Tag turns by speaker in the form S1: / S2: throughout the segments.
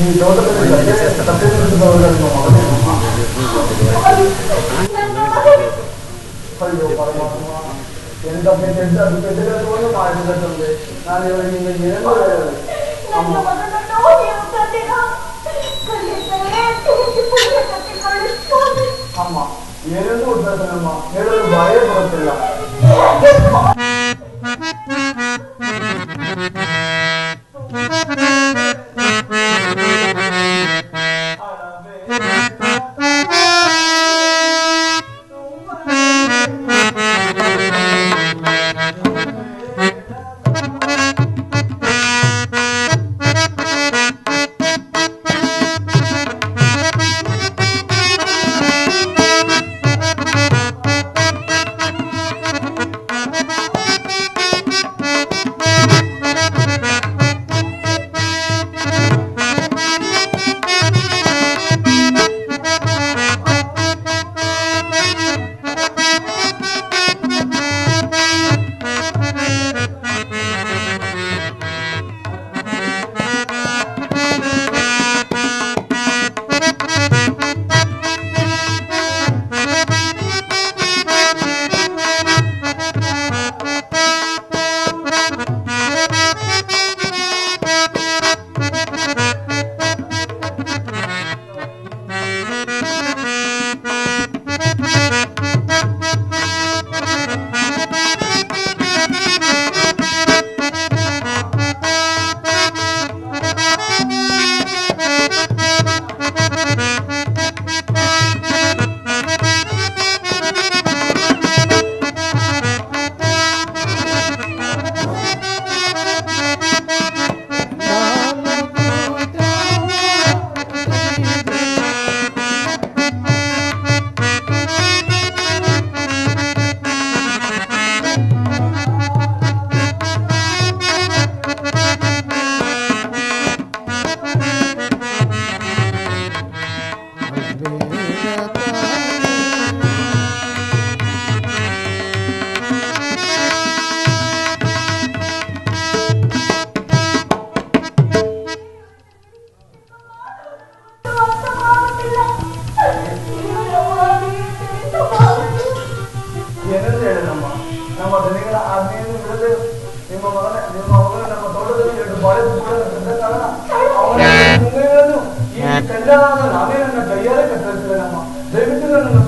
S1: ಈ ತೋಟದಲ್ಲಿ ಅಯ್ಯೋ ಪರಮಾತ್ಮ ಎಂತ ಪೆದ್ದಗಳನ್ನು ಮಾಡಿದಂತೆ ನಾನು ಇವಾಗ ನಿಮಗೆ ಏನು ಹೇಳಲಿ ಅಮ್ಮ ಅಮ್ಮ ಏನೆಂದು ಉತ್ತರಮ್ಮ ಹೇಳಲು ಬಾಯೇ ಬರುತ್ತಿಲ್ಲ ನಾವೇ ನನ್ನ ಕೈಯಾರೆ ಕತ್ತರಿಸಿದೆ ನಮ್ಮ ದಯವಿಟ್ಟು ನನ್ನ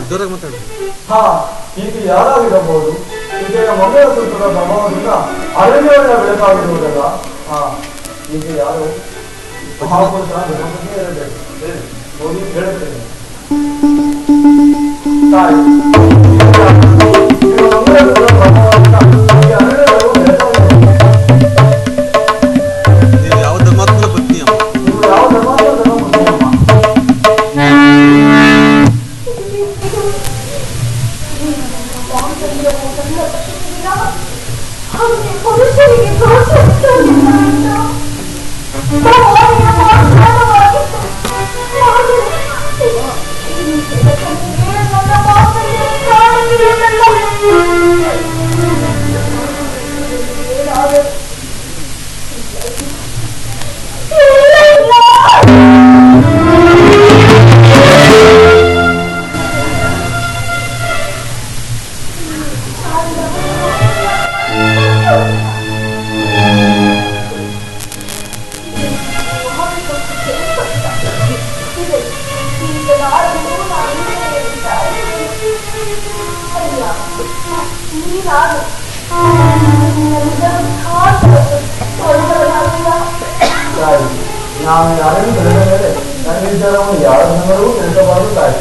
S2: ಜೋರಾಗಿ ಮಾತಾಡಿ.
S1: ಹಾ, ಈಗ ಯಾರಾಗಿರಬಹುದು? ಈಕೆಯ ಮಂಗಳಸೂತ್ರದ ಪ್ರಭಾವದಿಂದ ಅರಣ್ಯವನ್ನು ಬೆಳಕಾಗಿರುವುದಲ್ಲ. ಹಾ, ಈಗ ಯಾರು ಮಹಾಪುರುಷ ಗಣಪತಿ ಇರಬೇಕು. ನೋಡಿ ಹೇಳುತ್ತೇನೆ ತಾಯಿ, ಈಗ ಮಂಗಳಸೂತ್ರದ ಪ್ರಭಾವದಿಂದ ಈ ಅರಣ್ಯಗಳು ಬೆಳಕಾಗಿರುವುದು.
S2: ನೀವು ಯಾವ ಧರ್ಮಾತ್ಮಕ ಪತ್ನಿ ಅಮ್ಮ?
S1: ನೀವು ಯಾವ ಧರ್ಮಾತ್ಮಕ ಪತ್ನಿಯಮ್ಮ?
S3: ಪುರುಷರಿಗೆ
S1: ನಾನು ಯಾರನ್ನು ತಿಳಿದ ಮೇಲೆ ನನ್ನ ವಿಚಾರವನ್ನು ಯಾರ ಜನರೂ ತಿಳಿಸಬಾರದು ತಾಯಿ.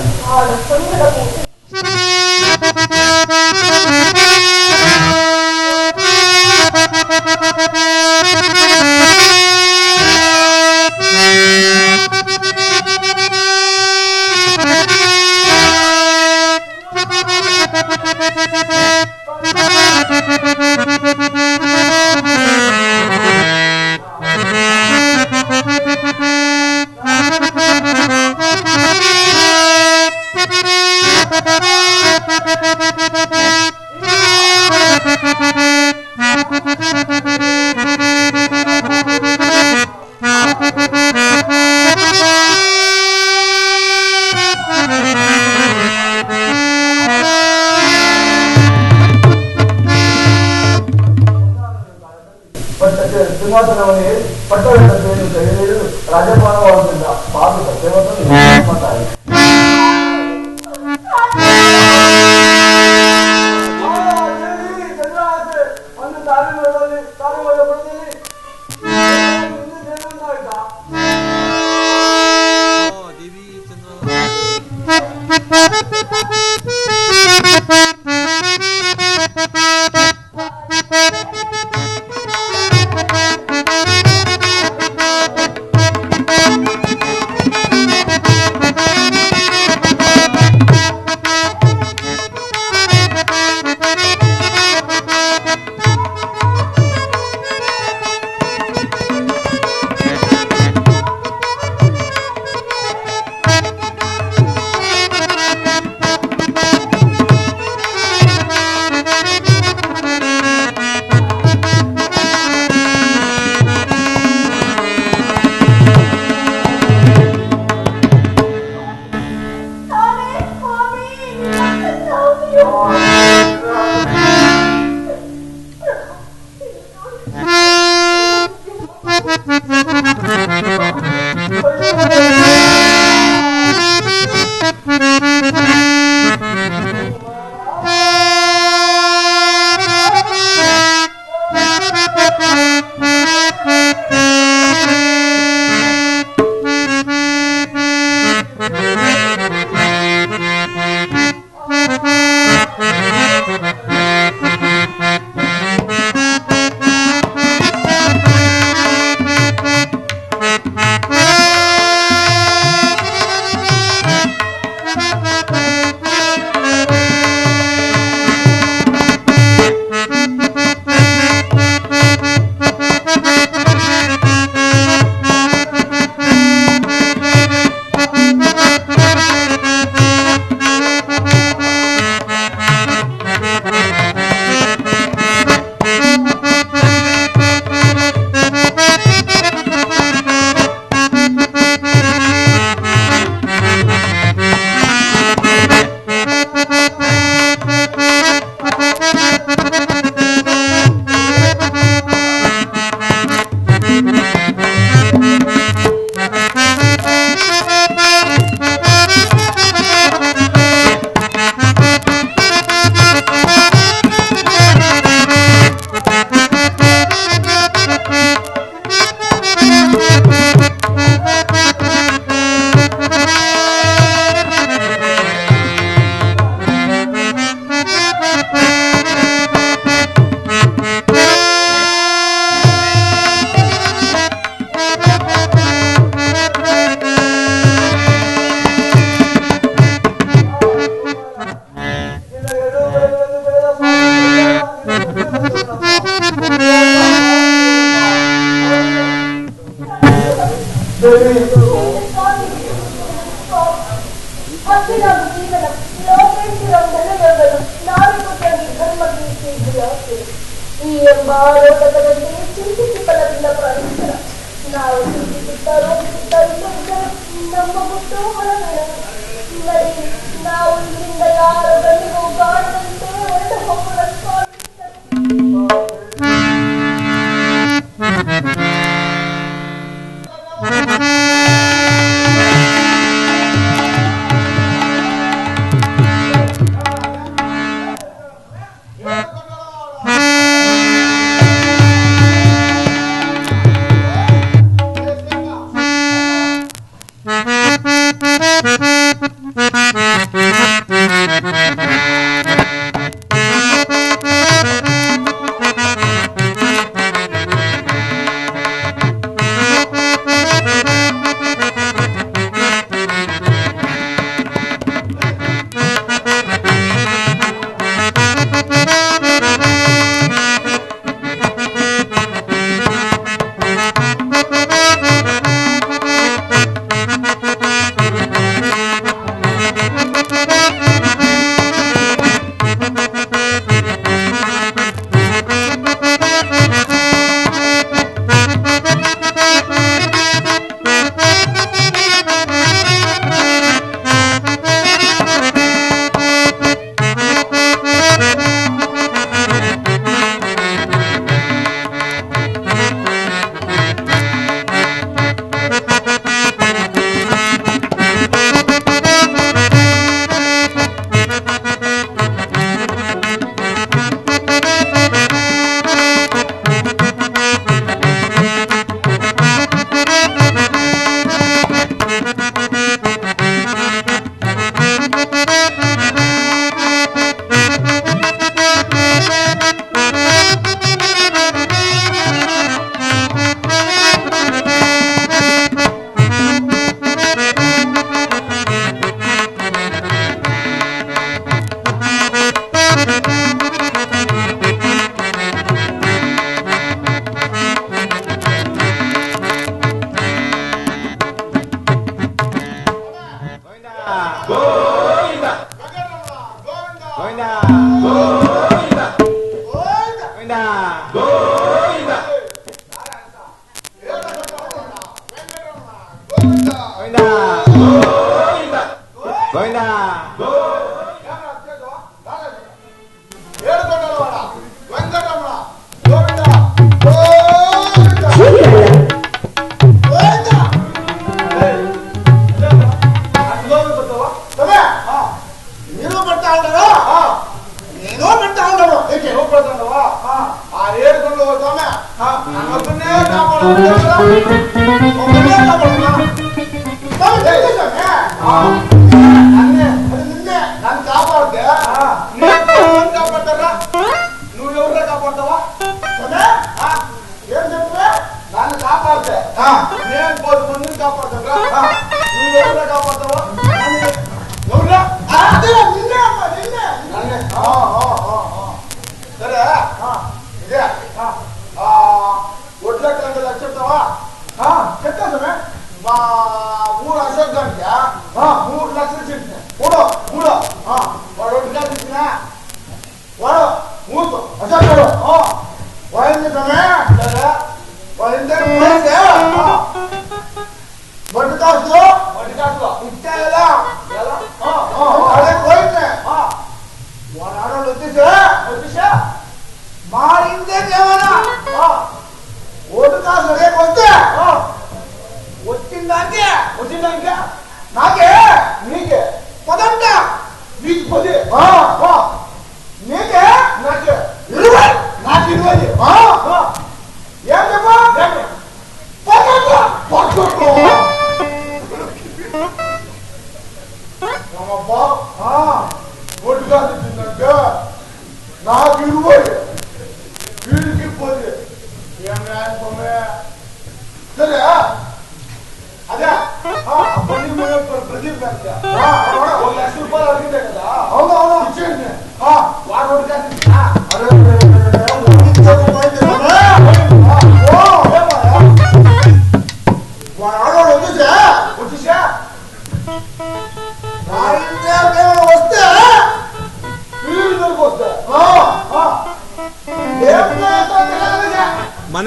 S1: ಸಿಂಹಾಸನವನ್ನೇ ಪಟ್ಟವನ್ನು ಕೈಯಲ್ಲಿ ರಾಜಪಾಲವಾಗುತ್ತಿಲ್ಲ. ಪಾಪಿ ಸತ್ಯವಂತನು ತಾಯಿ. ಒಂದು ಕಾರ್ಯದಲ್ಲಿ
S3: Thank you. ಹಸಿರಾದ ಜೀವನ ಲೋಕೇಶ್ವರ ನೆಲೆಯೊಬ್ಬರು ನಾವಿಕವಾಗಿ ಧರ್ಮಗೀತೆ ಈ ಎಂಬ ಆರೋಪದಂತೆ ಚಿಂತಿಸಿ ಫಲವಿಲ್ಲ ಪ್ರಾಣಿಸರ ನಾವು ಚಿಂತಿಸುತ್ತಾ ರೋಗಿಸುತ್ತಾ ಇದ್ದರೆ ನಮ್ಮ ಗುಟ್ಟು ಹೊರಬೇಡ ನಡಿ ನಾವು ಇಲ್ಲಿಂದ ಯಾರ ಗಂಡಿಗೂ ಕಾಣದಂತೆ ಹೊರಟು ಹೋಗೋಣ.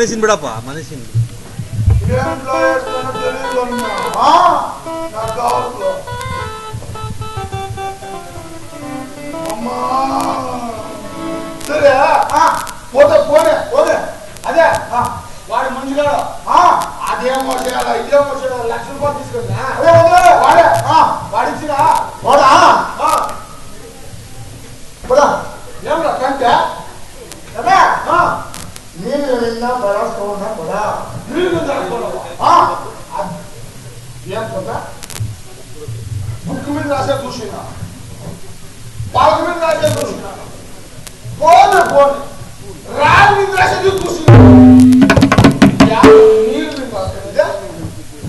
S2: మనిషిని బిడప్ప మనిషిని
S1: ఏంట్లో వేస్తానో తెలియదు నాకు కావచ్చు అమ్మా సరే పోతే పోనే పోతే అదే వాడి మంచిగాడు అదేమో చేయాలి ఇదేమో చేయాలి 1,00,000 రూపాయలు తీసుకుంటా వాడే వాడిచ్చినా వాడా ఏమరా కంటే నీళ్ళు నిన్న బరాస్తున్నా కూడా నీళ్ళు ఏం కదా బుక్ మీద రాసే చూసినా పాలక మీద రాసే చూసినా పోనే పోనే రాయి మీద రాసేది చూసినా నీళ్ళు మీద రాసేది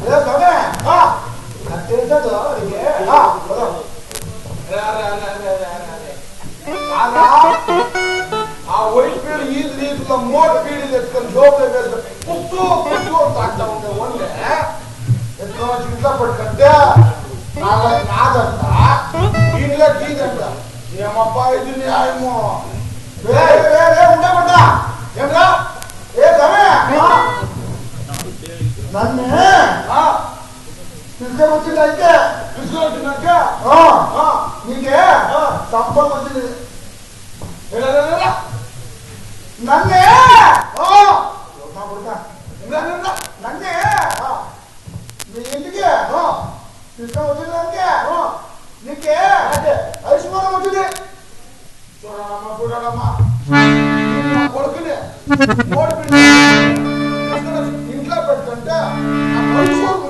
S1: అదే కమే అది తెలుసా ఆ వైట్ పీడి ఈ రీతిలో మోటు పీడీలు ఎత్తుకొని జోబులో వేసుకొని పుత్తూ పుత్తూ తాగుతా ఉండే ఒళ్ళే ఎత్తుకొని ఇంట్లో పట్టుకుంటే నాదంట దీనిలో గీదంట ఏమబ్బా ఇది న్యాయము ఉండకుండా ఏమరా ఏ కమే నన్ను తీసుకొని వచ్చిందంటే తీసుకొని వచ్చిందంటే నీకే సంపద వచ్చింది నన్నే నన్నే మీ ఇంటికి తీసుకొని వచ్చిందంటే నీకే ఐశ్వర్యం వచ్చింది చూడాలమ్మా చూడాలమ్మా కొడుకుని ఇంట్లో పెట్టుకుంటే ఐశ్వర్యం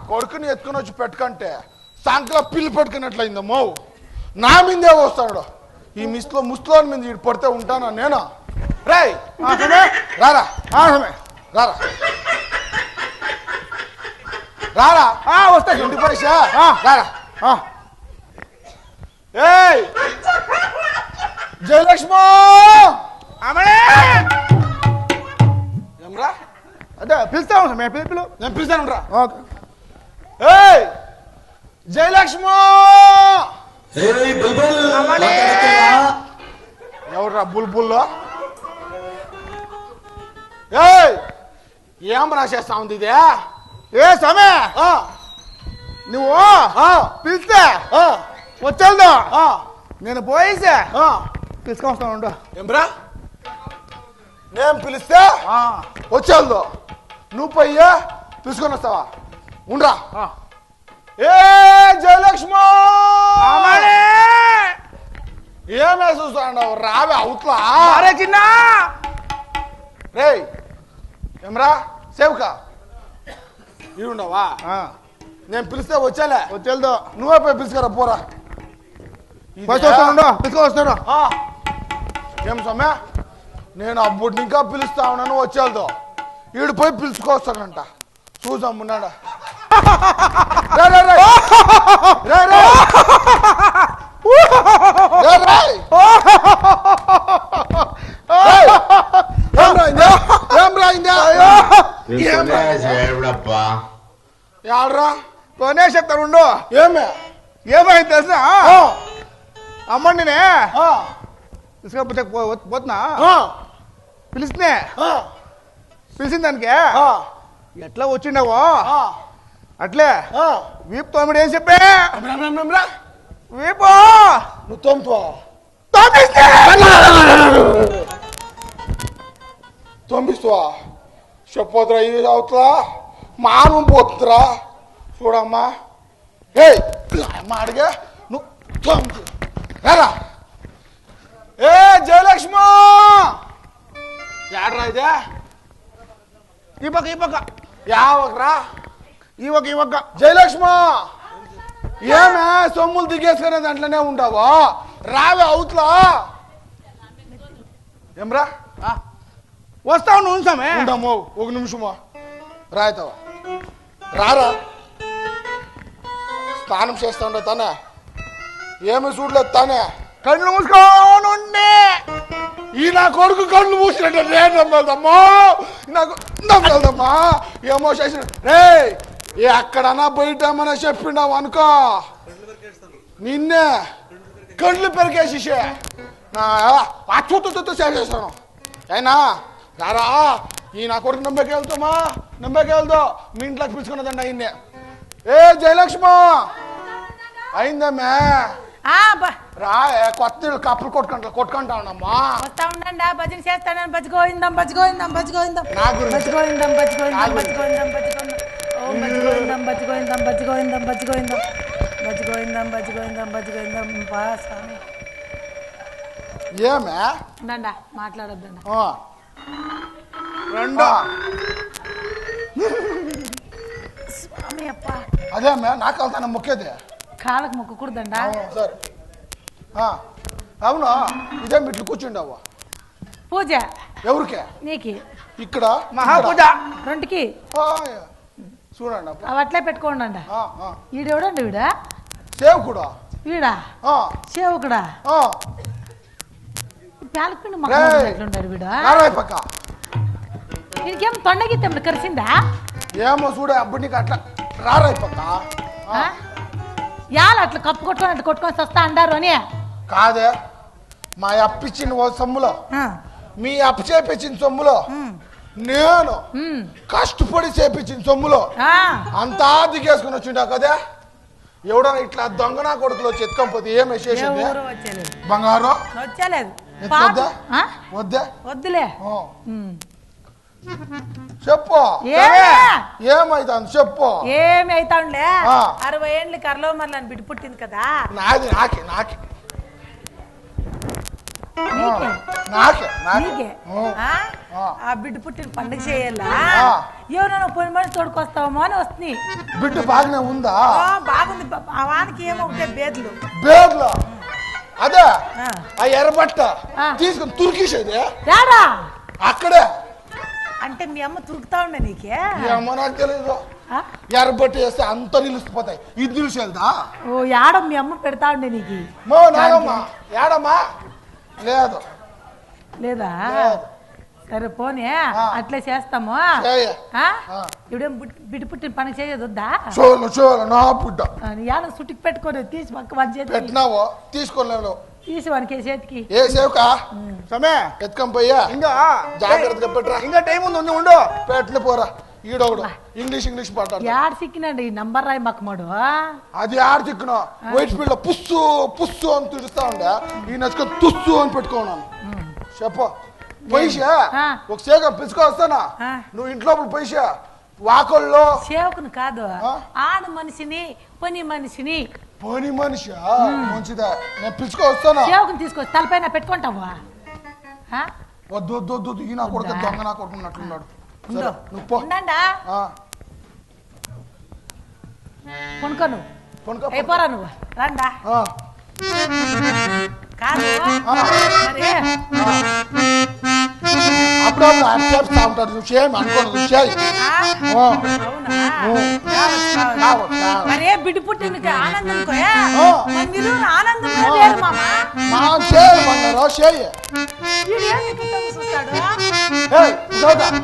S1: కొడుకుని ఎత్తుకుని వచ్చి పెట్టుకుంటే సంకల పిల్లి పట్టుకున్నట్లయింది మో నా మీదే వస్తాడు ఈ ముస్లో మీద ఇటు పడితే ఉంటానా నేను రే రారా రారా రారా వస్తా ఇంటి పైసా రారా ఏయ్ జయలక్ష్మో ఏమ్రా అదే పిలుస్తాను పిలుపులు నేను పిలుస్తాను రా ఏయ్ జయలక్ష్మో ఎవర్రా బుల్బుల్లో ఏయ్ ఏం రాసేస్తా ఉంది ఇదే ఏ సమయ నువ్వు పిలిస్తే వచ్చేద్దా నేను పోయేసా పిలుచుకొని వస్తాను ఉండు ఏమ్రా నేను పిలిస్తే వచ్చేద్దు నువ్వు పోయ్యా పిలుచుకొని వస్తావా ఉండ్రా ఏ జయలక్ష్మో ఏమే చూస్తావు రావే అవుట్లా చిన్న రే ఏమ్రా సేవకా ఇడుండవా నేను పిలిస్తే వచ్చేదో నువ్వే పోయి పిలుచుకరా పోరా పిలుచుకొని వస్తాను ఏం సొమ్మె నేను అప్పుడు ఇంకా పిలుస్తా ఉన్నాను వచ్చేదో ఈడు పోయి పిలుచుకొస్తానంట చూసమ్మున్నాడా కొనే చెప్తాను ఉండు ఏమైంది తెలుసా అమ్మండి తీసుకపోతే పోతున్నా పిలిచినే పిలిచిన దానికి ఎట్లా వచ్చిండవో అట్లే వీపు తోమిడు ఏం చెప్పే వీపు
S4: నువ్వు తోముతావా తొంపిస్తావా చెప్పొద్దురా ఇది అవుతుందా మానం పోతుందిరా చూడమ్మా ఏ అమ్మ అడిగా నువ్వు తోమురా ఏ జయలక్ష్మి యాడ్రా ఇదే ఈ పక్క యావకరా ఇవక జయలక్ష్మి ఏమే సొమ్ములు దిగేసుకునే దాంట్లోనే ఉండవా రావే అవుతులా ఏమ్రా
S1: వస్తావు నువ్వు ఉంచామే
S4: ఉండమో ఒక నిమిషమా రాయతావా రారా స్నానం చేస్తా ఉండ తానే ఏమి చూడలేదు తానే
S1: కళ్ళు మూసుకోనుండే
S4: ఈ నా కొడుకు కళ్ళు మూసినట్టు నేను నమ్మేదమ్మా నాకు నమ్మేదమ్మా ఏమో చేసిన రే ఎక్కడన్నా బయట ఏమన్నా చెప్పిండావు అనుకో నిన్నే కళ్ళు పెరిగేసి నా అచ్చుతూ చేసేసాను అయినా రారా ఈ నా కొడుకు నమ్మకే వెళ్తావు మీ ఇంట్లోకి పిలుచుకున్నదండి అయిందే ఏ జయలక్ష్మి అయిందమ్మా రా కొత్త కప్పులు కొట్టుకుంటా ఉన్నామ్మా
S5: వస్తా ఉండండి భజన చేస్తాను బజ్జగోయిందాం నా గురించి స్వామి
S4: ఏమే
S5: ఉండండి మాట్లాడొద్దండి
S4: రెండో
S5: స్వామి అప్ప
S4: అదేమే నాకు వెళ్తాను మొక్కేది
S5: కాళ్ళకు మొక్కకూడదండా
S4: సరే అవునా ఇదే ఇట్లు కూర్చుండావు
S5: పూజ
S4: ఎవరికే
S5: నీకి
S4: ఇక్కడ
S1: మహాపూజ
S5: రెండుకి
S4: చూడండి
S5: అవి అట్లే పెట్టుకోండి ఈడెవడండి వీడా
S4: సేవకుడా
S5: వీడా సేవకుడా పేలపిండి మొక్కలుండారు వీడా
S4: పక్క
S5: వీడికేం తొండగిత్తం కరిసిందా
S4: ఏమో చూడే అప్పుడు నీకు అట్లా రారాయి పక్క
S5: యాల అట్లా కప్పు కొట్టుకొని వస్తా అంటారు అని
S4: కాదే మా అప్పిచ్చిన సొమ్ములో మీ అప్పు చేపించిన సొమ్ములో నేను కష్టపడి చేపించిన సొమ్ములో అంతా దిగేసుకుని వచ్చిండా కదా ఎవడన్నా ఇట్లా దొంగనా కొడుకులో చెత్తుకపోతే ఏం వేసేసింది బంగారం
S5: వచ్చలేదు
S4: వద్దా
S5: వద్దులే
S4: చెప్పు ఏమైతుంది చెప్పు
S5: ఏమి అవుతాంలే 60 ఏళ్ళు కర్లో మరలని బిడ్డ పుట్టింది కదా
S4: నాది నాకే
S5: ఆ బిడ్డ పుట్టిన పండుగ చేయాలా ఎవరైనా పోయిన మనిషి తోడుకొస్తామో అని వస్తుంది
S4: బిడ్డ బాగానే ఉందా
S5: బాగుంది వానికి ఏమో ఒకటే బేదలు
S4: అదే ఆ ఎర్రబట్ట తీసుకుని తుర్కిసేది అక్కడే
S5: అంటే మీ అమ్మ తురుకుతా ఉండే నీకే
S4: అమ్మ నాకు తెలియదు ఎర్రబట్ట వేస్తే అంత నిలిచిపోతాయి ఇది నిలిచేదా
S5: ఓ యాడ మీ అమ్మ పెడతా ఉండే నీకు
S4: ఏడమ్మా లేదు
S5: లేదా సరే పోనీ అట్లే చేస్తాము ఇవిడేం బిడ్డ పుట్టిన పని చేయదు వద్దా
S4: నా పుట్ట
S5: యాడ సుట్టికి పెట్టుకొని తీసి పక్క వాని చేతి
S4: పెట్టినావో తీసుకోలేవు
S5: తీసి వానికి చేతికి
S4: ఏ సేవకా
S1: సమే
S4: ఎత్తుకొని పోయా
S1: ఇంకా
S4: జాగ్రత్తగా పెట్టరా
S1: ఇంకా టైం ఉంది ఉండు
S4: పెట్టిన పోరా ఈడొకడు ఇంగ్లీష్ మాట్లాడు
S5: యాడ సిక్కినండి ఈ నంబర్ రాయి మక్కమాడు
S4: అది ఆడ చిక్కును వైట్ ఫీల్డ్ లో పుస్సు అని తిడుస్తా ఉండే ఈ నచ్చుకొని తుస్సు అని పెట్టుకున్నాను చెప్పు పైసా ఒక సేగం పిలుచుకొస్తానా నువ్వు ఇంట్లో పైసా వాకల్లో
S5: సేవకుని కాదు ఆడ మనిషిని పని మనిషిని
S4: మనిషి మంచిదా నేను పిలుచుకొస్తానా
S5: సేవకుని తీసుకొచ్చి తలపైన పెట్టుకుంటావా
S4: వద్దు ఈ నా కొడుకు దొంగ నా కొడుకున్నట్లున్నాడు నువ్వు
S5: కొనుక్కో అయిపోరా నువ్వు రండా కాదు
S4: అప్పుడప్పుడు చేస్తా ఉంటాడు నువ్వు చేయం అనుకోను చేయి
S5: మరే బిడ్డ పుట్టిన ఆనందం మీరు ఆనందం లేరు
S4: మా చేయి బంగారు చేయి
S5: చూస్తాడు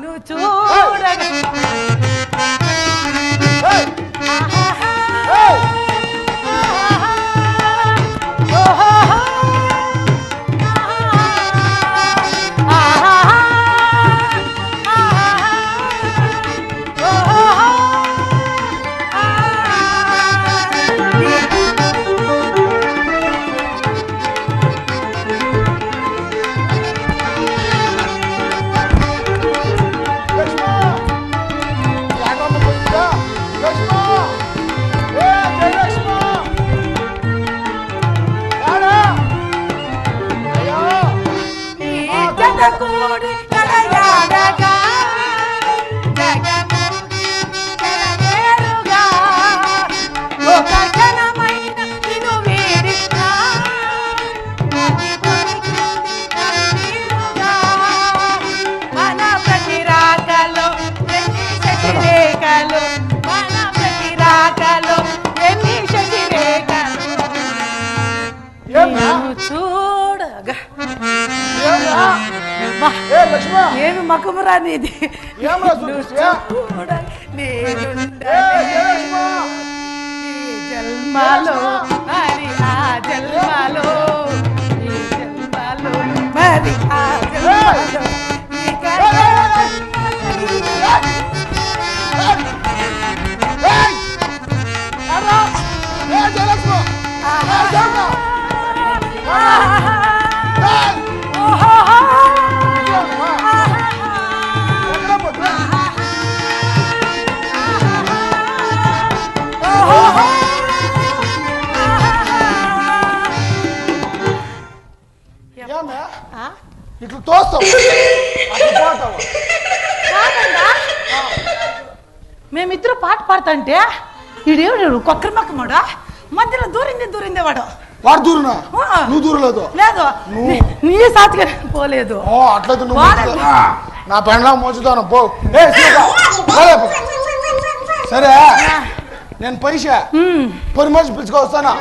S5: నిన్ను చూడగా జగకూడి నడయాడగా జగకూడి నడయేరుగా ఒక క్షణమైన నిన్ను వీడినా మన ప్రతి రాకలో ఎన్ని శశిరేఖలు మన ప్రతి రాకలో ఎన్ని శశిరేఖలు చూడగా ఏమి మకమురా నీది జన్మలో మరి ఆ జన్మలో ఈ జన్మలో మరి ఆ జన్మలో
S4: ఇట్లా తోస్తాం
S5: మేమిద్దరు పాట పాడుతుంటే ఈడేవాడు కొక్కరి మక్కమాడా మధ్యలో దూరిందే వాడు
S4: వాడు దూరునా నువ్వు దూరలేదు
S5: లేదు నీ సాతిగా పోలేదు
S4: అట్లయితే నువ్వు నా పెండ్లా మోచుతాను పో సరే నేను పైసా పని మనిషి పిలుచుకొస్తానా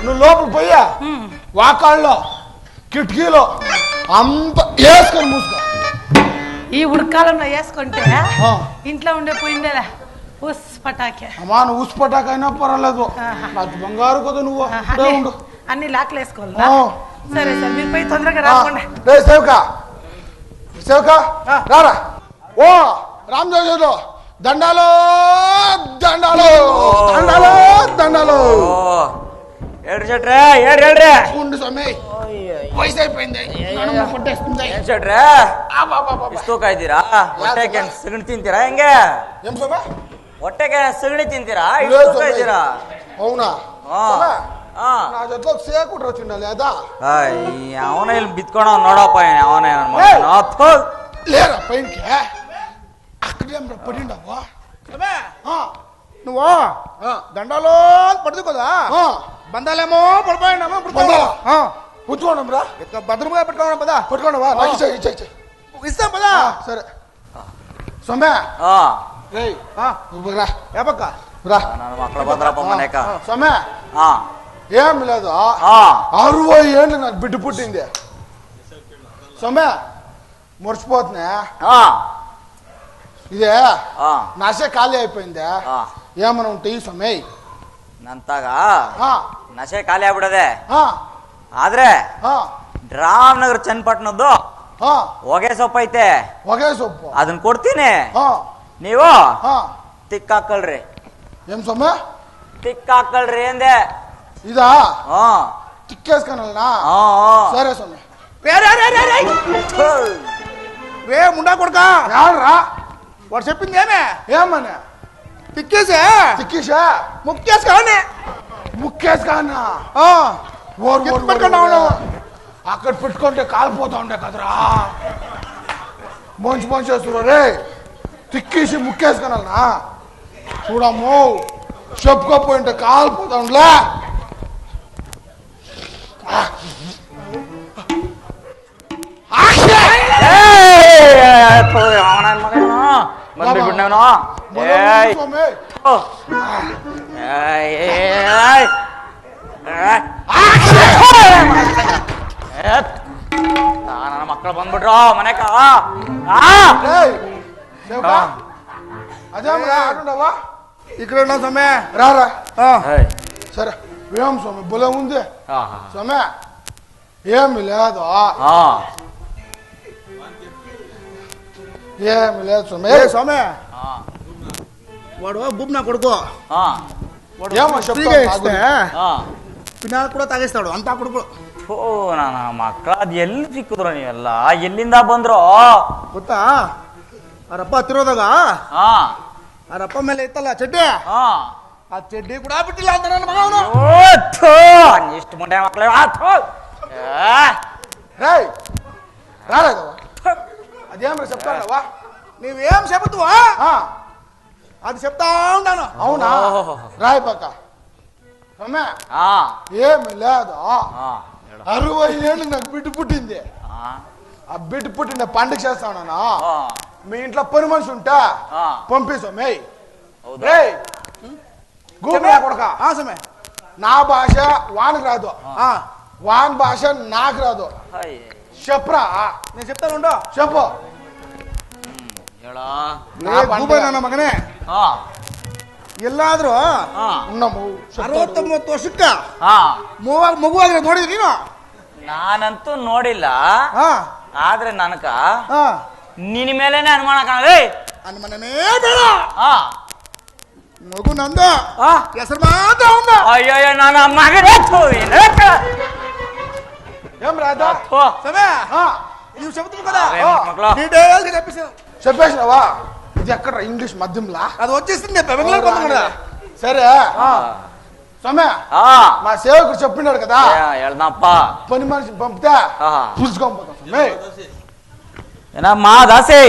S4: నువ్వు లోపల పోయా వాకాళ్ళలో కిటికీలో అంత వేసుకొని మూసుకో
S5: ఈ ఉడకాలంలో వేసుకుంటే ఇంట్లో ఉండే పోయిందేలే ఉస్ పటాకే
S4: అమ్మా నువ్వు ఉస్ పటాక అయినా పర్వాలేదు నాకు బంగారు కదా నువ్వు ఉండు
S5: అన్ని లాక్లు వేసుకోవాలా సరే సరే మీరు పోయి తొందరగా రాకుండా
S4: సేవక రారా ఓ రామదేవ్ దండాలు దండాలు దండాలు దండాలు
S6: ఏడు చెట్రా ఏడు
S4: ఉండు స్వామి వయసు అయిపోయింది
S6: ಇಷ್ಟೋಕಾಯ್ತೀರಾ ಹೊಟ್ಟೆಗೆ ಸಗಣಿ ತಿಂತೀರಾ ಹೆಂಗೆ ಹೊಟ್ಟೆಗೆ ಸಗಣಿ ತಿಂತೀರಾ ಇಷ್ಟೋಕಾಯ್ತೀರಾ
S4: అవునా నా జೊತೆ సేకుట్ర వచ్చిండాలి అదా
S6: ಅವನ ಇಲ್ಲಿ ಬಿತ್ಕೊಳ ನೋಡಪ್ಪ ಅವನ
S4: లేరా పైనకి అక్కడే పడిండావా
S1: నువ్వు దండాలో పడుతు కదా బంధాలేమో పడిపోయినామో
S4: పుచ్చుకోండి రా
S1: భద్రంగా పెట్టుకోవడం పదా
S4: పట్టుకోండి
S1: ఇస్తాం పదా
S4: సరే సొమ్మె రా
S1: ఏపక్క
S4: రా
S6: ನನ್ನ ಮಕ್ಕಳು ಬಂದ್ರಪ್ಪ ಮನೆಕ
S4: సొమ్మె ఏం లేదు 60 ఏళ్ళు నాకు బిడ్డ పుట్టింది సొమ్మె మర్చిపోతున్నా ఇదే నశ ఖాళీ అయిపోయింది ఏమైనా ఉంటాయి సొమ్మె
S6: ನಂತಾಗ ನಶೆ ಖಾಲಿ ಆಗ್ಬಿಡದೆ ಆದ್ರೆ ರಾಮನಗರ ಚನ್ನಪಟ್ಟಣದ್ದು ಹೊಗೆ ಸೊಪ್ಪು ಐತೆ
S4: ಹೊಗೆ ಸೊಪ್ಪು
S6: ಅದನ್ನ ಕೊಡ್ತೀನಿ ನೀವು ತಿಕ್ಕಾಕಳ್ರಿ
S4: ಏನ್ ಸೊಮ್ಮೆ
S6: ತಿಕ್ಕಾಕಳ್ರಿ ಅಂದೆ
S4: ಇದಾ ತಿಕ್ಕೇಸ್ಕನಲ್ಲ సరే సొమ్మె
S1: రే ముండా కొడుక
S4: యాడ్రా
S1: వాడు చెప్పింది
S4: ఏమని తిక్కేసా ముక్కేసుకానా అక్కడ పెట్టుకుంటే కాలిపోతా ఉండే కదరా మంచి చేస్తున్నారు రే తిక్కేసి ముక్కేసుకున్నా చూడము చెప్పుకోపోయింటే కాలిపోతా ఉండలే
S6: ನನ್ನ ಮಕ್ಕಳು ಬಂದ್ಬಿಟ್ರು ಮನೆಕ
S4: అదేం రా ఆడుండవా
S1: ఇక్కడ ఉన్నా సొమ్మె
S4: రారా
S6: ఏయ్.
S4: సరే ఏం సొమ్మె బుల ఉంది
S6: ఆహా.
S4: సొమ్మె ఏమి లేదు
S6: ఆ.
S4: ఏమి లేదు సొమ్మె
S1: సొమ్మె
S6: ఆ.
S1: వాడు బుబ్ నా కొడుకు
S6: ఆ.
S1: వాడు
S4: ఏమో
S1: ఫ్రీగా ఇస్తే
S6: ಆ.
S1: ಪಿನಾಲ್ ಕೂಡ ತಾಗಿಸ್ತಾడు ಅಂತ ಕೊಡುಕು
S6: ಥೋ ನನ್ನ ಮಕ್ಕಳ ಅದು ಎಲ್ಲಿ ಸಿಕ್ಕಿದ್ರು ನೀವೆಲ್ಲ ಎಲ್ಲಿಂದ ಬಂದ್ರು
S1: ಗೊತ್ತಾ ಅವರಪ್ಪ ಹತ್ತಿರೋದಾಗ
S6: ಹಾ
S1: ಅವರಪ್ಪ ಮೇಲೆ ಇತ್ತಲ್ಲ ಚಡ್ಡಿ
S6: ಹಾ
S1: ಆ ಚಡ್ಡಿ ಕೂಡ ಬಿಟ್ಟಿಲ್ಲ ಅಂತ ನನ್ನ ಮಗ ಅವನು
S6: ಓ ಥೋ ಎಷ್ಟು ಮುಂಡೆ ಮಕ್ಕಳು ಆ ಥೋ
S4: రేయ్ రాలేదవా అదేం రా చెప్తాడవా
S1: నీవేం చెబుతావా అది చెప్తా ఉన్నాను
S4: అవునా రాయ్ పక్క సొమ్మె
S6: ఆ
S4: ఏమి లేదు
S6: ఆ
S4: 60 ఏళ్ళు నాకు బిడ్డ పుట్టింది
S6: ఆ
S4: ఆ బిడ్డ పుట్టిన పండుగ చేస్తాను
S6: ఆ
S4: మీ ఇంట్లో పని మనిషి ఉంటా
S6: ఆ.
S4: పంపిస్తాం మే
S6: ಹೌದಾ
S4: రేయ్ గూబే కొడక
S1: సమయ
S4: నా భాష వానికి రాదు వాన్ భాష నాకు రాదు
S6: ಹಾಯ್
S4: చెప్పరా
S1: నేను చెప్తాను ఉండు
S4: చెప్పు
S6: ಹೇಳೋ
S1: ಗೂಬೆ ನನ್ನ ಮಗನೇ
S6: ಹಾ
S1: ಎಲ್ಲಾದ್ರೂ
S6: ಹಾ
S4: ఉన్నాము
S1: 69 ವರ್ಷಕ್ಕ
S6: ಹಾ
S1: ಮಗುವಾಗಿರೋ ನೋಡಿದ್ರಿ ನೀನು
S6: ನಾನಂತೂ ನೋಡಿಲ್ಲ
S1: ಹಾ
S6: ಆದ್ರೆ ನನಕ
S1: ಹಾ
S6: ನಿನ್ನ ಮೇಲೇನೆ ಅನುಮಾನ ಕಾಣದೆ
S1: ನನ್ನ ಮನೆನೇ ಬೇಡ
S6: ಹಾ
S1: ಮಗು ನಂದು ಹೆಸರು ಮಾತ್ರ ಅವಂದ
S6: ಅಯ್ಯಯ್ಯೋ ನನ್ನ ಮಗನೇ
S4: ఏం రాదా
S1: ಸಮಯ ನೀವು చెబుతుంది కదా
S6: మక్కಳು
S1: డీటెయిల్స్ గా చెప్పేసి
S4: చెప్పేసినావా ఇది ఎక్కడ ఇంగ్లీష్ మధ్యంలా
S1: అది వచ్చేసింది బెంగళూరు పంపం కదా
S4: సరే సొమ్మె
S6: ಹಾ
S4: మా సేవకుడు చెప్పినాడు కదా
S6: ಹೇಳ್ದಪ್ಪ
S4: పని మనిషి పంపితే
S6: ಹಾ
S4: చూసుకొని పోతాం సొమ్మె
S6: ಏನಮ್ಮ ದಾಸಿ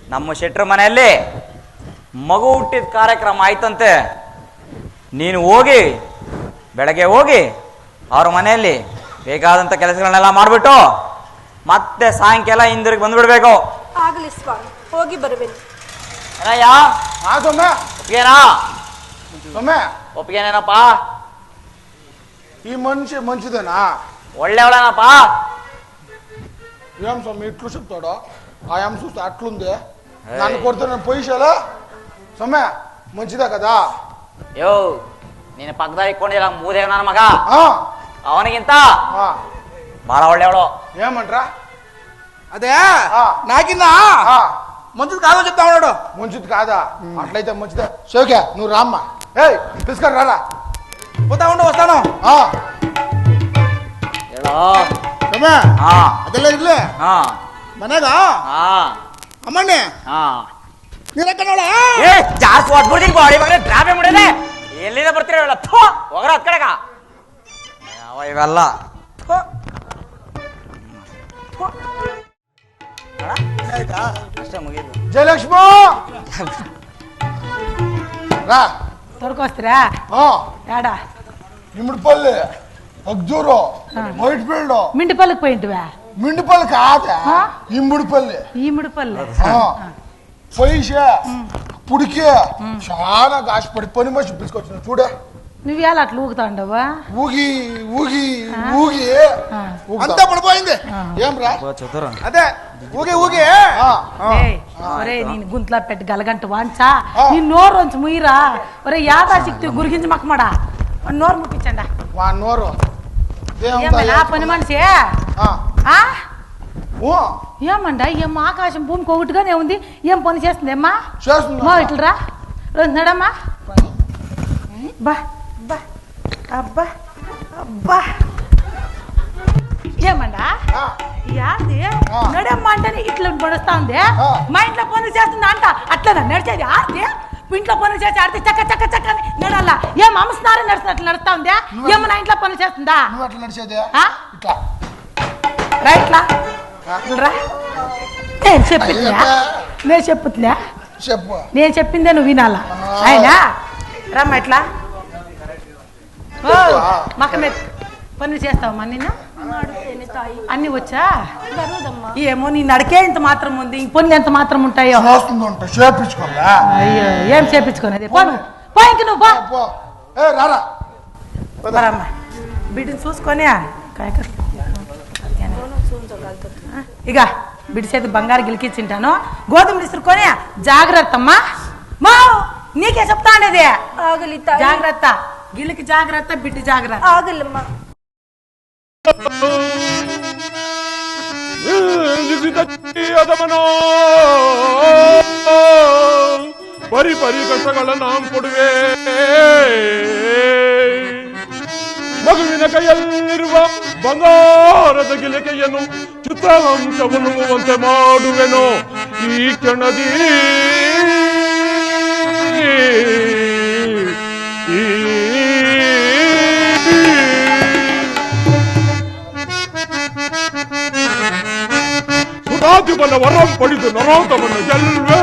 S6: ನಮ್ಮ ಶೆಟ್ರ ಮನೆಯಲ್ಲಿ ಮಗು ಹುಟ್ಟಿದ ಕಾರ್ಯಕ್ರಮ ಆಯ್ತಂತೆ ನೀನು ಹೋಗಿ ಬೆಳಗ್ಗೆ ಹೋಗಿ ಅವ್ರ ಮನೆಯಲ್ಲಿ ಬೇಕಾದಂತ ಕೆಲಸಗಳನ್ನೆಲ್ಲ ಮಾಡಿಬಿಟ್ಟು ಮತ್ತೆ ಸಾಯಂಕಾಲ ಹಿಂದಿರುಗಿ ಬಂದ್ಬಿಡ್ಬೇಕು
S3: ಆಗಲಿ ಸ್ವಾಮಿ ಹೋಗಿ ಬರುವೆನು
S6: ಏನಯ್ಯ
S4: ఆ సొమ్మె
S6: ಒಪ್ಪಿಗೆನಾ
S4: సొమ్మె
S6: ಒಪ್ಪಿಗೆನೇನಪ್ಪ
S4: ఈ మనిషి మంచిదేనా
S6: ಒಳ್ಳೆಯವಳೇನಪ್ಪ
S4: ఏం సొమ్మె ఇట్లు చెప్తాడు ఆ ఏం చూస్తే అట్లుంది నన్ను కొడితే నేను పొయ్యిషాలా సొమ్మె మంచిదే కదా
S6: ಯೋ ನೀನು ಪಕ್ಕದಾಗ ಇಟ್ಕೊಂಡಿಲ್ಲ ಮೂದೇವ್ ನನ್ನ ಮಗ
S4: ఆ,
S6: ಅವನಿಗಿಂತ
S4: ఆ.
S6: ಬಹಳ ಒಳ್ಳೆಯವಳು
S4: ఏమంటారా
S1: అదే
S4: ఆ.
S1: నాకింద
S4: ఆ,
S1: మంచిది కాదో చెప్తా ఉన్నాడు
S4: మంచిది కాదా అట్లయితే మంచిదే షోకే నువ్వు రామ్మా ఏయ్ తీసుకొని రారా
S1: పోతా ఉండు వస్తాను
S4: ఆ,
S6: ಹೇಳೋ
S1: ಸಮಯ
S6: ಹಾ
S1: ಅದೆಲ್ಲ ಇರ್ಲಿ
S6: ಹಾ
S1: ಮನ್ಯಾಗ
S6: ಹಾ
S1: ಅಮ್ಮಣ್ಣೆ
S6: ಹಾ
S1: ನೀರಕ್ಕನೋಳ
S6: ಏ ಜಾಸ್ತಿ ಹೊಟ್ಬಿಡ್ತೀನಿ ಬಾಡಿ ಮಗನೇ ಡ್ರಾಮೆ ಮಾಡಿದೆ ಎಲ್ಲಿಂದ ಬರ್ತೀರಲ್ಲ ಥೋ ಹೋಗ್ರ ಹತ್ ಕಡೆಗ ಯಾವ ಇವೆಲ್ಲ ಥೋ. ಥೋ. ಅಣ್ಣ, ಅಷ್ಟೇ ಮುಗೀತು
S4: జయలక్ష్మి రా
S5: తొడుకొస్తారా ఏడా
S4: ఇమిడిపల్లి అగ్జూరు వైట్ఫీల్డ్
S5: మింటిపల్లికి పోయింటివా
S4: మిండిపల్లి కాదా
S5: ఆ?
S4: ఇమ్ముడిపల్లి
S5: ఈ మిడిపల్లి
S4: పొయ్యిషే పుడికే చాలా కాశపడి పని మనిషి పిలుచుకొచ్చిన చూడే
S5: నువ్వేళ అట్లా ఊగుతాండవా
S4: ఊగి ఊగి ఊగి
S1: అంతా పడిపోయింది
S4: ఏం రా
S1: అదే ఊగి ఊగి
S5: ఒరే నేను గుంతలా పెట్టి గలగంట వాంచా నీ నోరు వంచి ముయ్యరా ఒరే యాదా శక్తి గురిగించి మక్కమాడా నోరు ముప్పించండా
S4: వా నోరు
S5: ఏమన్నా పని మనిషి ఆ?
S4: ఓ
S5: ఏమండా ఏం ఆకాశం భూమికి ఒకటిగానే ఉంది ఏం పని చేస్తుంది అమ్మా
S4: చేస్తుంది
S5: మా ఇట్లరా నడమ్మా బా బా అబ్బా అబ్బా ఏమండా యాది నడమ్మా అంటే ఇట్లా నడుస్తా ఉంది మా ఇంట్లో పనులు చేస్తుంది అంట అట్లా నడిచేది ఆడితే ఇంట్లో పనులు చేసి ఆడితే చక్క చక్క చక్క అని నడాలా ఏం అమ్మస్తున్నారే నడుస్తున్నట్లు నడుస్తా ఉంది ఏమో నా ఇంట్లో పనులు చేస్తుందా
S4: నువ్వు అట్లా నడిచేది
S5: ఆ?
S4: ఇట్లా
S5: రైట్లా రా నేను చెప్పుతులే
S4: చెప్పు
S5: నేను చెప్పిందే నువ్వు వినాలా ఆయన రమ్మ ఎట్లా ఓ మక్క మీద పనులు చేస్తావమ్మా నిన్న అన్ని వచ్చా ఏమో నీ నడికే ఇంత మాత్రం ఉంది ఈ పనులు ఎంత మాత్రం ఉంటాయో
S4: చేస్తుందంట చేపించుకోలే
S5: అయ్యో ఏం చేపించుకోనేది పో ఇంక నువ్వు పో
S4: ఏ రారా
S5: రమ్మ బిడ్డని చూసుకొని ఇక బిడిసేది బంగారు గిలికిచ్చింటాను గోధుమ విసురుకొని జాగ్రత్తమ్మ మా నీకే చెప్తా ఉండేది
S3: ఆగలి తాయి
S5: జాగ్రత్త గిలికి జాగ్రత్త బిడ్డ జాగ్రత్త
S3: ఆగలమ్మా
S7: ಪರಿ ಪರಿ ಕಷ್ಟಗಳ ನಾಂ ಕೊಡುವೆ ಮಗುವಿನ ಕೈಯಲ್ಲಿರುವ ಬಂಗಾರದ ಗಿಲಿಕೆಯನ್ನು ಚಿತ್ರವಂಶವನ್ನುವಂತೆ ಮಾಡುವೆನು ಈ ಕ್ಷಣದಿ ಸುರಾಧಿಪನ ವರಂ ಪಡೆದು ನರೋಧವನ್ನು ಗೆಲ್ವೆ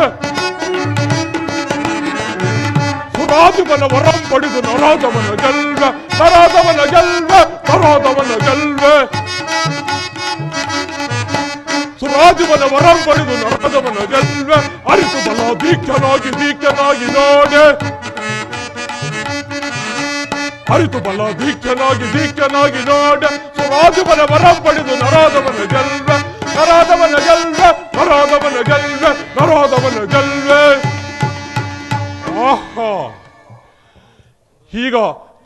S7: ಸುರಾಧಿಪನ ವರಂ ಪಡೆದು ನರೋಧವನ್ನು ಗೆಲ್ವೆ ನರೋಧವನ್ನು ಗೆಲ್ವೆ ನರೋಧವನ್ನು ಗೆಲ್ವೆ ಸುರಾಧಿಪನ ವರಂ ಪಡೆದು ನರೋಧವನ್ನು ಗೆಲ್ವೆ ಅರಿತು ಬಲ ದೀಕ್ಷನಾಗಿ ನೋಡೆ ಅರಿತು ಬಲ ದೀಕ್ಷನಾಗಿ ನೋಡೆ ಸುರಾಧಿಪನ ವರಂ ಪಡೆದು ನರೋಧವನ್ನು ಗೆಲ್ವೆ ನರೋಧವನ್ನು ಗೆಲ್ವೆ ನರೋಧವನ್ನು ಗೆಲ್ವೆ ನರೋಧವನ್ನು ಗೆಲ್ವೆ ಆಹಾ ಈಗ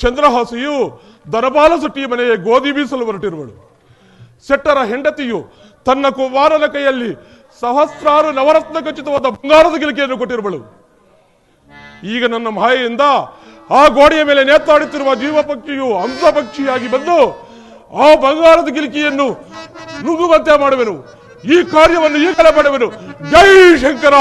S7: ಚಂದ್ರಹಾಸಿಯು ದರಬಾಲ ಸುಟ್ಟಿಯ ಮನೆಯ ಗೋಧಿ ಬೀಸಲು ಹೊರಟಿರುವಳು. ಸೆಟ್ಟರ ಹೆಂಡತಿಯು ತನ್ನ ಕುಮಾರನ ಕೈಯಲ್ಲಿ ಸಹಸ್ರಾರು ನವರತ್ನ ಖಚಿತವಾದ ಬಂಗಾರದ ಗಿಲಿಕೆಯನ್ನು ಕೊಟ್ಟಿರುವಳು. ಈಗ ನನ್ನ ಮಾಯೆಯಿಂದ ಆ ಗೋಡೆಯ ಮೇಲೆ ನೇತಾಡುತ್ತಿರುವ ಜೀವ ಪಕ್ಷಿಯು ಹಂಸ ಪಕ್ಷಿಯಾಗಿ ಬಂದು ಆ ಬಂಗಾರದ ಗಿಲಿಕೆಯನ್ನು ನುಗ್ಗುವಂತೆ ಮಾಡುವೆನು. ಈ ಕಾರ್ಯವನ್ನು ಈಗಲೇ ಮಾಡುವೆನು. ಜೈ ಶಂಕರ.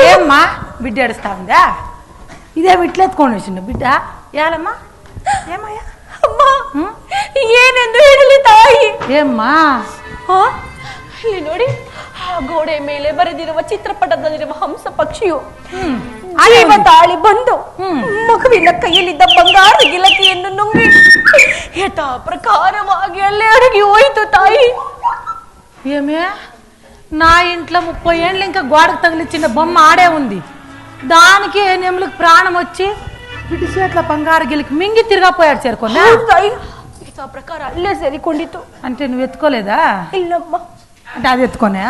S5: ఏమ్మా బిడ్డ ఏడుస్తా ఉందా? ఇదే ఇట్లెత్తుకొని వచ్చిండు బిడ్డ. ఏలమ్మా ఏమయ్యా
S3: ಅಮ್ಮ ಏನೆಂದು ಹೇಳಲಿ ತಾಯಿ?
S5: ಏಮ್ಮಾ
S3: ಇಲ್ಲಿ ನೋಡಿ, ಆ ಗೋಡೆ ಮೇಲೆ ಬರೆದಿರುವ ಚಿತ್ರಪಟದಲ್ಲಿರುವ ಹಂಸ ಪಕ್ಷಿಯು ತಾಳಿ ಬಂದು ಮಗುವಿನ ಕೈಯಲ್ಲಿದ್ದ ಬಂಗಾರದ ಗಿಲಕಿಯನ್ನು ನುಂಗಿ ಯಥಾ ಪ್ರಕಾರವಾಗಿ ಅಲ್ಲೇ ಅಡಗಿ ಹೋಯಿತು ತಾಯಿ.
S5: ఏమే నా ఇంట్లో 30 ఏళ్ళు ఇంకా గోడకు తగిలిచ్చిన బొమ్మ ఆడే ఉంది. దానికి నెమ్ములకు ప్రాణం వచ్చి బిడ్డ చేట్ల బంగారు గిలికి మింగి తిరగపోయాడు చేరుకున్నా.
S3: ఆ ప్రకారం అల్లే సరికొండిತು.
S5: అంటే నువ్వు ఎత్తుకోలేదా?
S3: ఇల్లమ్మా.
S5: అంటే అది ఎత్తుకోనే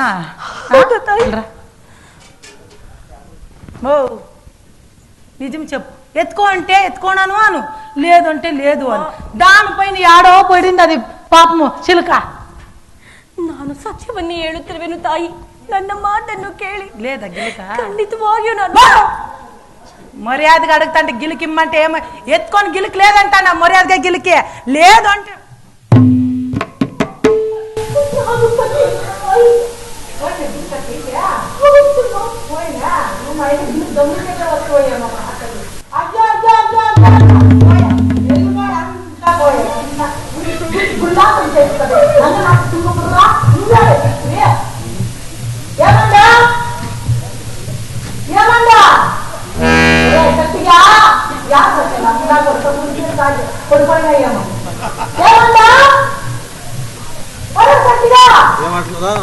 S5: నిజం చెప్పు. ఎత్తుకో అంటే ఎత్తుకోనాను అను, లేదు అంటే లేదు అను. దానిపైన యాడో పడింది అది పాపము చిలుక.
S3: ನಾನು ಸತ್ಯವನ್ನೇ ಹೇಳುತ್ತಿರುವೆನು ತಾಯಿ, ನನ್ನ ಮಾತನ್ನು ಕೇಳಿ.
S5: లేదా గిలిక?
S3: ಖಂಡಿತವಾಗಿಯೂ ನಾನು
S5: మర్యాదగా అడుగుతాంటే గిలికిమ్మంటే ఏమో ఎత్తుకొని గిలికి లేదంటానా? మర్యాదగా గిలికి లేదు అంటే
S2: ఏమంటున్నారా?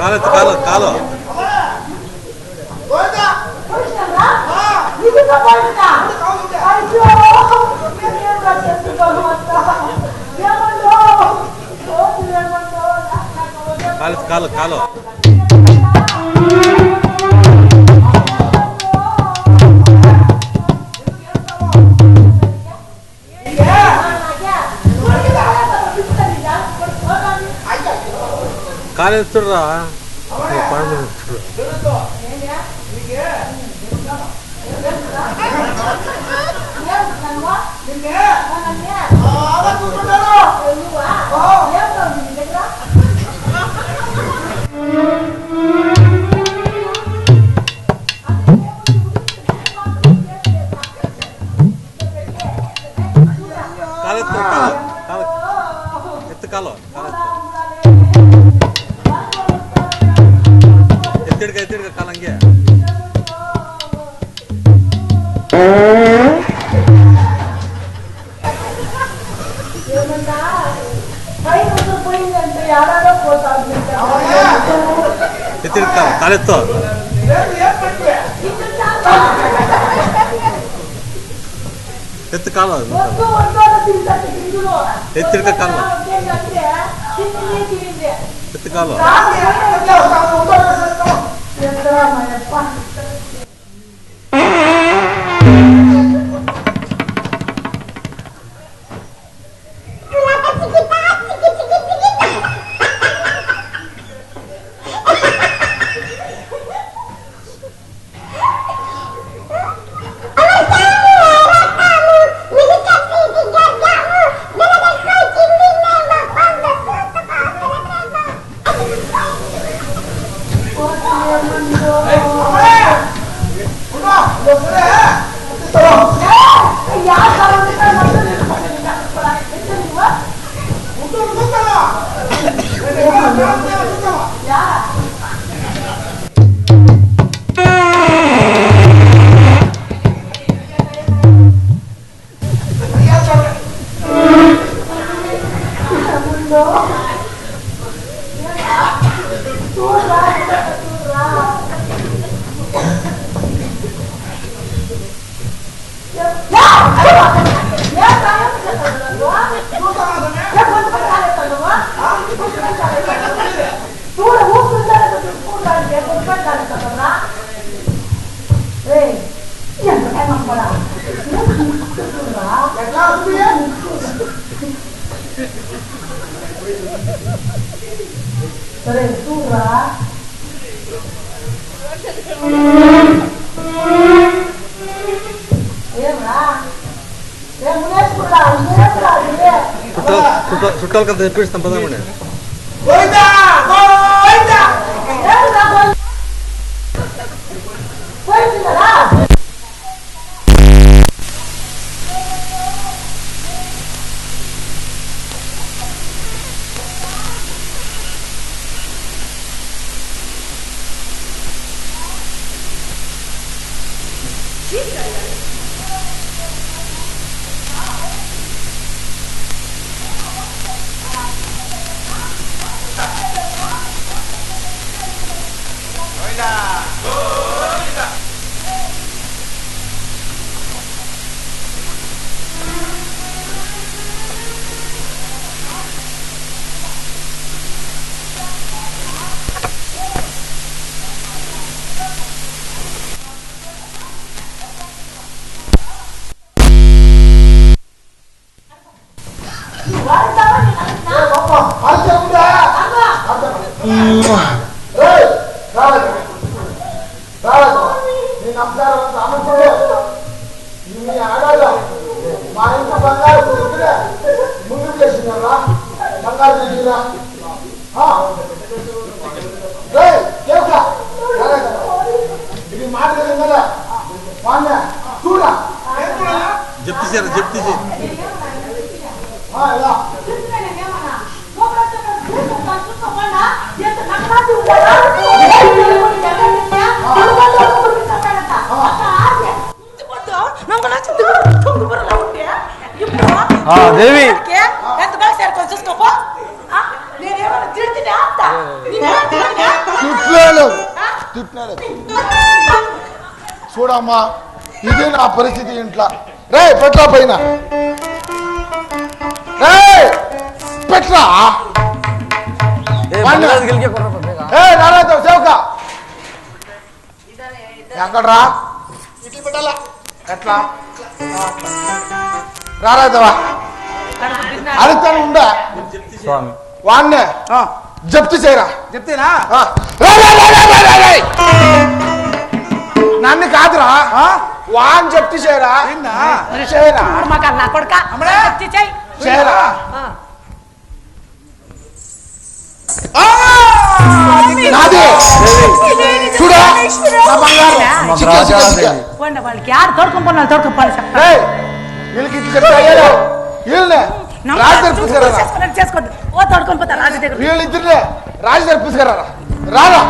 S2: ಕಾಲೆತ್ತು ಕಾಲು ಕಾಲು
S1: ಹೋಯ್ತಾ?
S2: ಕಾಲೆತ್ತು ಕಾಲು ಕಾಲು ಕಾಲೆತ್ತುಡ್ರ ಕಾಲೆತ್ತು ಕಾಲು ಕಾಲು ಎತ್ತು ಕಾಲು ಕಾಲೆತ್ತು ಎತ್ತಿಡ್ಕ ಕಾಲ ಹಂಗೆ ಎತ್ತಿಡ್ಕ ಕಾಲೆತ್ತು ಎತ್ತು ಕಾಲ ಎತ್ತಿಡ್ಕ ಕಾಲ ಎತ್ತು ಕಾಲು చుట్టాలకంత తెప్పిస్తాం పదామని
S6: ದೇವಿ
S4: తిట్టినాడు. చూడమ్మా ఇదే నా పరిస్థితి ఇంట్లో. రే పెట్రా పైన, రే పెట్రా. రాలేదా సేవక ఎక్కడ్రా? ఇట్లా పెట్టాలా? ఎట్లా రాలేదవా? అడుగుతాను ఉండా
S6: స్వామి
S4: వాన్నే జప్తు చేయరా.
S2: చెప్తేనా?
S4: నన్ను కాదురా, వాన్ జప్తు చేయరా. చేయరా
S5: నా కొడుక
S4: చేయరా. నాది చూడా నా బంగారం.
S5: వాళ్ళకి యారు తోడుకొని తోడుకోవాలి
S4: వీళ్ళకి ఇట్లా చెప్తా వీళ్ళనే రాజు తెరిపిస్తారా?
S5: చేసుకోండి ఓ తోడుకొని పోతా రాజు దగ్గర.
S4: వీళ్ళిద్దరినే రాజు తెరిపిస్తారా? రారా